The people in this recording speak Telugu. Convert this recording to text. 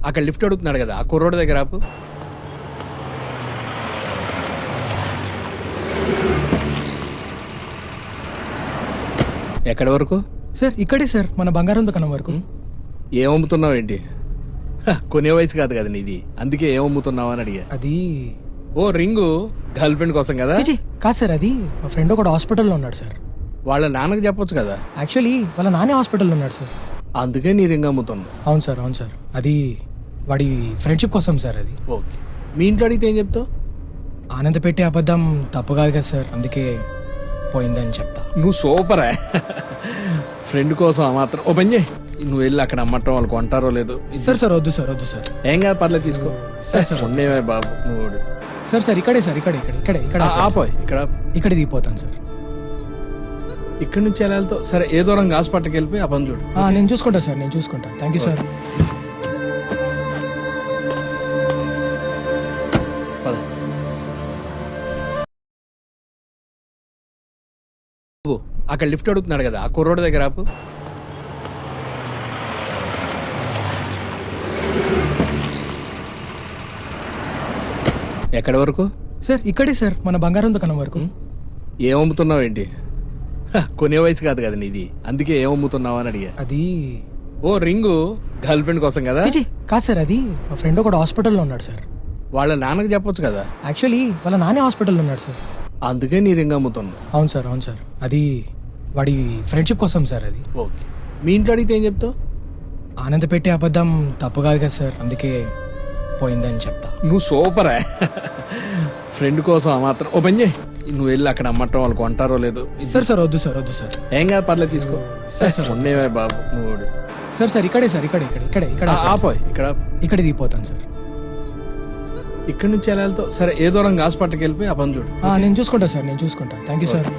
అక్కడ లిఫ్ట్ అడుగుతున్నాడు కదా ఆ కుర్రోడ్ దగ్గర ఆపు. ఎక్కడి వరకు? సార్ ఇక్కడే సార్, మన బంగారం దుకాణం వరకు. ఏం అమ్ముతున్నావు ఏంటి? కొనే వయసు కాదు కదా నీది, అందుకే ఏం అమ్ముతున్నావు అని అడిగా. అది ఓ రింగు గర్ల్ ఫ్రెండ్ కోసం కదా? చిచి కాదు సార్, అది మా ఫ్రెండ్ ఒకడు హాస్పిటల్లో ఉన్నాడు సార్. వాళ్ళ నాన్నకి చెప్పొచ్చు కదా. యాక్చువల్లీ వాళ్ళ నానే హాస్పిటల్లో ఉన్నాడు సార్. అందుకే నీ రింగ్ అమ్ముతున్నావు. అవును సార్, అవును సార్. అది వాడి ఫ్రెండ్షిప్ కోసం సార్. అది ఓకే, మీ ఇంట్లో అడిగితే ఏం చెప్తావు? ఆనంద పెట్టే అబద్ధం తప్పు కాదు కదా సార్, అందుకే పోయిందని చెప్తా. నువ్వు సూపరా. ఫ్రెండ్ కోసం ఆ మాత్రం ఓ పని చేయి, నువ్వు వెళ్ళి అక్కడ అమ్మటం వాళ్ళు కొంటారో లేదో. సార్ సార్ వద్దు సార్, వద్దు సార్. ఏం కాదు, పర్లేదు తీసుకో. సరే సార్, ఉండేవే బాబు నువ్వు. సార్ సార్ ఇక్కడే సార్, ఇక్కడే ఇక్కడ ఇక్కడ ఇక్కడ ఆపోయ్, ఇక్కడ ఇక్కడ దిగిపోతాను సార్. ఇక్కడి నుంచి ఎలా వెళ్తావు? సరే ఏ దూరంగా హాస్పిటల్కి వెళ్ళిపోయి ఆ పని చూడు. నేను చూసుకుంటా సార్, నేను చూసుకుంటా. Thank you sir. పద. బాబు, అక్కడ లిఫ్ట్ అడుగుతున్నాడు కదా ఆ కుర్రోడ్ దగ్గర ఆపు. ఎక్కడి వరకు? సార్ ఇక్కడే సార్, మన బంగారం దుకాణం వరకు. ఏం అమ్ముతున్నావు ఏంటి? కొనే వయసు కాదు కదా నీది, అందుకే ఏం అమ్ముతున్నావు అని అడిగా. అది ఓ రింగు గర్ల్ ఫ్రెండ్ కోసం కదా? చిచి కాదు సార్, అది మా ఫ్రెండ్ ఒకడు హాస్పిటల్లో ఉన్నాడు సార్. వాళ్ళ నాన్నకి చెప్పొచ్చు కదా. యాక్చువల్లీ వాళ్ళ నానే హాస్పిటల్లో ఉన్నాడు సార్. అందుకే నీ రింగ్ అమ్ముతున్నావు. అవును సార్, అవును సార్. అది వాడి ఫ్రెండ్షిప్ కోసం సార్. అది ఓకే, మీ ఇంట్లో అడిగితే ఏం చెప్తావు? ఆనంద పెట్టే అబద్ధం తప్పు కాదు కదా సార్, అందుకే పోయిందని చెప్తా. నువ్వు సూపరా. ఫ్రెండ్ కోసం ఆ మాత్రం ఓ పని చేయి, నువ్వు వెళ్ళి అక్కడ అమ్మటం వాళ్ళు కొంటారో లేదో. సార్ సార్ వద్దు సార్, వద్దు సార్. ఏం కాదు, పర్లేదు తీసుకో. సార్ సార్ ఉండేవే బాబు నువ్వు. సార్ సార్ ఇక్కడే సార్, ఇక్కడ ఇక్కడ ఇక్కడ ఇక్కడ ఆపోయ్, ఇక్కడ ఇక్కడ దిగిపోతాను సార్. ఇక్కడి నుంచి ఎలా వెళ్తావు? సరే ఏ దూరంగా హాస్పిటల్కి వెళ్ళిపోయి ఆ పని చూడు. నేను చూసుకుంటా సార్, నేను చూసుకుంటా. Thank you sir.